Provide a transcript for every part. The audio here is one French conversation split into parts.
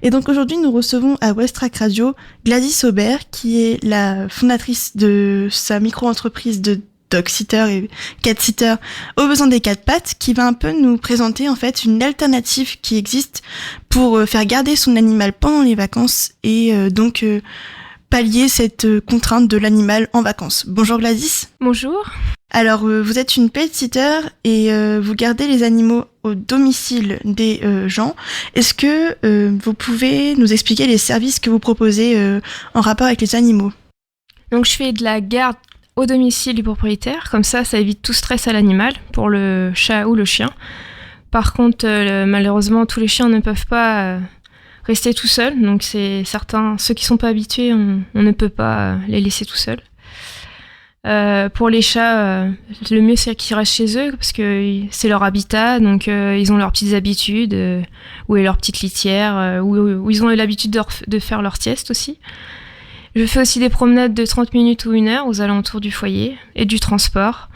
Et donc aujourd'hui, nous recevons à Westrack Radio Gladys Aubert, qui est la fondatrice de sa micro-entreprise de dog-sitter et cat-sitter aux besoins des quatre pattes, qui va un peu nous présenter en fait une alternative qui existe pour faire garder son animal pendant les vacances et donc pallier cette contrainte de l'animal en vacances. Bonjour Gladys. Bonjour. Alors, vous êtes une pet-sitter et vous gardez les animaux au domicile des gens. Est-ce que vous pouvez nous expliquer les services que vous proposez en rapport avec les animaux ? Donc, je fais de la garde au domicile du propriétaire. Comme ça évite tout stress à l'animal pour le chat ou le chien. Par contre, malheureusement, tous les chiens ne peuvent pas rester tout seuls. Donc, c'est certains, ceux qui ne sont pas habitués, on ne peut pas les laisser tout seuls. Pour les chats, le mieux c'est qu'ils restent chez eux parce que c'est leur habitat, donc ils ont leurs petites habitudes, où est leur petite litière, où ils ont l'habitude de faire leur sieste aussi. Je fais aussi des promenades de 30 minutes ou 1 heure aux alentours du foyer et du transport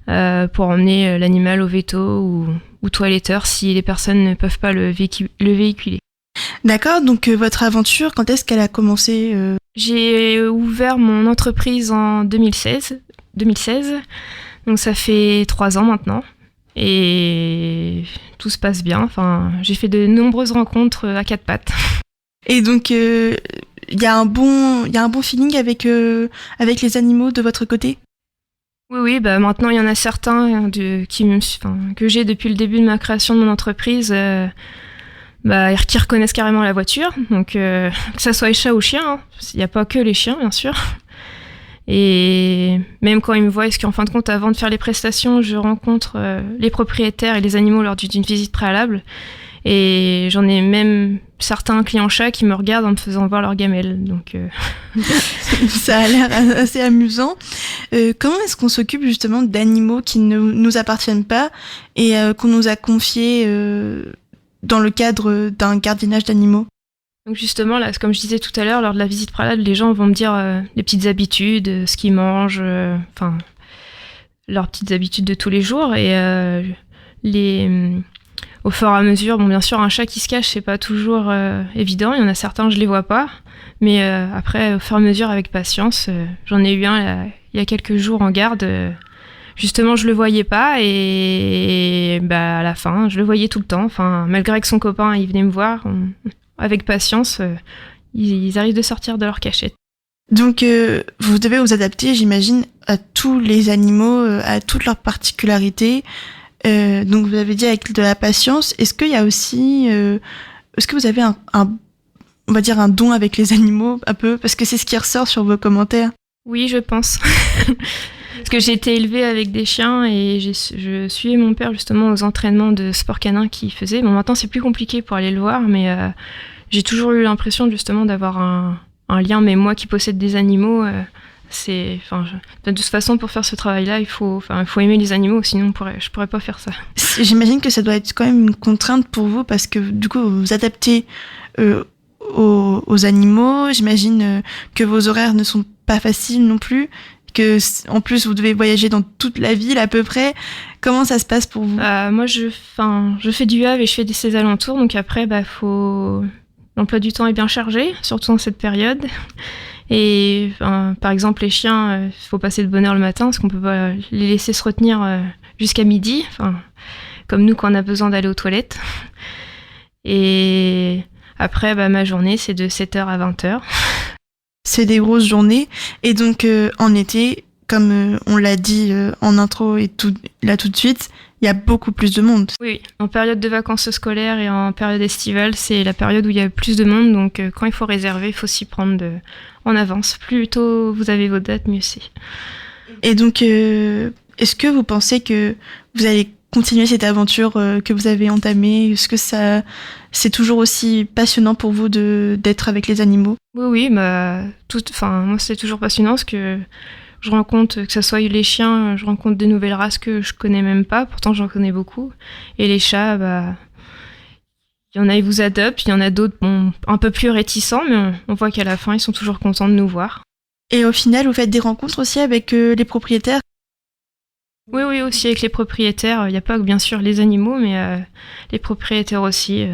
pour emmener l'animal au veto ou toiletteur si les personnes ne peuvent pas le véhiculer. D'accord, donc votre aventure, quand est-ce qu'elle a commencé J'ai ouvert mon entreprise en 2016, donc ça fait 3 ans maintenant, et tout se passe bien. Enfin, j'ai fait de nombreuses rencontres à quatre pattes. Et donc, il y a un bon feeling avec les animaux de votre côté ? Oui, maintenant il y en a certains que j'ai depuis le début de ma création de mon entreprise. Qui reconnaissent carrément la voiture, donc que ça soit les chats ou chiens, hein. Il n'y a pas que les chiens, bien sûr. Et même quand ils me voient, parce qu'en fin de compte, avant de faire les prestations, je rencontre les propriétaires et les animaux lors d'une visite préalable. Et j'en ai même certains clients chats qui me regardent en me faisant voir leur gamelle. Donc, Ça a l'air assez amusant. Comment est-ce qu'on s'occupe justement d'animaux qui ne nous appartiennent pas et qu'on nous a confiés dans le cadre d'un gardiennage d'animaux ? Donc justement, là, comme je disais tout à l'heure, lors de la visite préalable, les gens vont me dire les petites habitudes, ce qu'ils mangent, leurs petites habitudes de tous les jours. Et au fur et à mesure, bien sûr, un chat qui se cache, c'est pas toujours évident. Il y en a certains, je les vois pas. Mais après, au fur et à mesure, avec patience, j'en ai eu un il y a quelques jours en garde. Justement, je le voyais pas et à la fin, je le voyais tout le temps. Enfin, malgré que son copain, il venait me voir, avec patience, ils arrivent de sortir de leur cachette. Donc, vous devez vous adapter, j'imagine, à tous les animaux, à toutes leurs particularités. Donc, vous avez dit avec de la patience. Est-ce qu'il y a aussi, est-ce que vous avez on va dire un don avec les animaux, un peu, parce que c'est ce qui ressort sur vos commentaires. Oui, je pense. Parce que j'ai été élevée avec des chiens et je suivais mon père justement aux entraînements de sport canin qu'il faisait. Bon, maintenant c'est plus compliqué pour aller le voir, mais j'ai toujours eu l'impression justement d'avoir un lien. Mais moi qui possède des animaux, de toute façon pour faire ce travail-là, il faut aimer les animaux, sinon je pourrais pas faire ça. J'imagine que ça doit être quand même une contrainte pour vous parce que du coup vous vous adaptez aux animaux. J'imagine que vos horaires ne sont pas faciles non plus. Que en plus vous devez voyager dans toute la ville à peu près. Comment ça se passe pour vous ? Moi je fais du Havre et je fais ses alentours, donc après l'emploi du temps est bien chargé, surtout en cette période. Et par exemple les chiens, il faut passer de bonne heure le matin parce qu'on peut pas les laisser se retenir jusqu'à midi, comme nous quand on a besoin d'aller aux toilettes. Et après ma journée c'est de 7h à 20h. C'est des grosses journées. Et donc, en été, comme on l'a dit en intro et tout de suite, il y a beaucoup plus de monde. Oui, en période de vacances scolaires et en période estivale, c'est la période où il y a plus de monde. Donc, quand il faut réserver, il faut s'y prendre en avance. Plus tôt vous avez vos dates, mieux c'est. Et donc, est-ce que vous pensez que vous allez continuer cette aventure que vous avez entamée ? Est-ce que c'est toujours aussi passionnant pour vous d'être avec les animaux ? Oui, moi c'est toujours passionnant parce que je rencontre, que ce soit les chiens, je rencontre des nouvelles races que je connais même pas, pourtant j'en connais beaucoup. Et les chats, il y en a, ils vous adoptent, il y en a d'autres un peu plus réticents, mais on voit qu'à la fin, ils sont toujours contents de nous voir. Et au final, vous faites des rencontres aussi avec les propriétaires ? Oui, aussi avec les propriétaires. Il n'y a pas que bien sûr les animaux, mais les propriétaires aussi.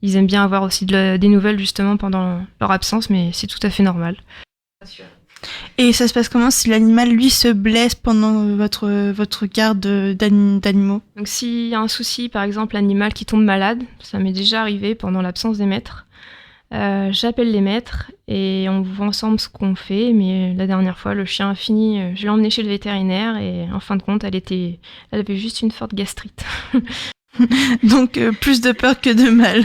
ils aiment bien avoir aussi des nouvelles justement pendant leur absence, mais c'est tout à fait normal. Et ça se passe comment si l'animal, lui, se blesse pendant votre garde d'animaux? Donc s'il y a un souci, par exemple l'animal qui tombe malade, ça m'est déjà arrivé pendant l'absence des maîtres, j'appelle les maîtres et on voit ensemble ce qu'on fait. Mais la dernière fois, le chien a fini, je l'ai emmené chez le vétérinaire et en fin de compte, elle avait juste une forte gastrite. Donc plus de peur que de mal.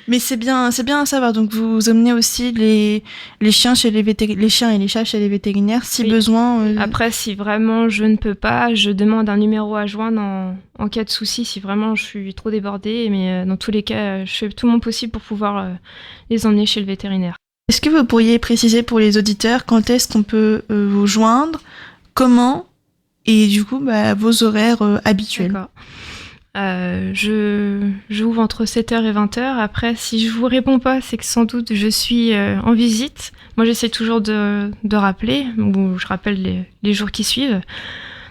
Mais c'est bien à savoir. Donc vous emmenez aussi les chiens les chiens et les chats chez les vétérinaires si besoin. Après, si vraiment je ne peux pas, je demande un numéro à joindre en cas de souci. Si vraiment je suis trop débordée, mais dans tous les cas, je fais tout mon possible pour pouvoir les emmener chez le vétérinaire. Est-ce que vous pourriez préciser pour les auditeurs quand est-ce qu'on peut vous joindre, comment et du coup vos horaires habituels? D'accord. J'ouvre entre 7h et 20h. Après, si je vous réponds pas, c'est que sans doute je suis en visite. Moi, j'essaie toujours de rappeler, ou je rappelle les jours qui suivent.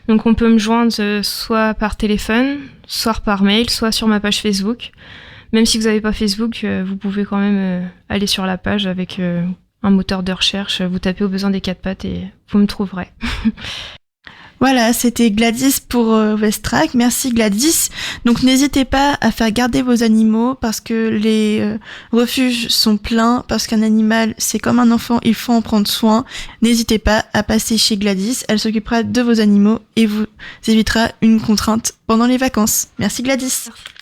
Donc, on peut me joindre soit par téléphone, soit par mail, soit sur ma page Facebook. Même si vous n'avez pas Facebook, vous pouvez quand même aller sur la page avec un moteur de recherche. Vous tapez au besoin des 4 pattes et vous me trouverez. Voilà, c'était Gladys pour Westrac. Merci Gladys. Donc n'hésitez pas à faire garder vos animaux parce que les refuges sont pleins, parce qu'un animal c'est comme un enfant, il faut en prendre soin. N'hésitez pas à passer chez Gladys, elle s'occupera de vos animaux et vous évitera une contrainte pendant les vacances. Merci Gladys. Merci.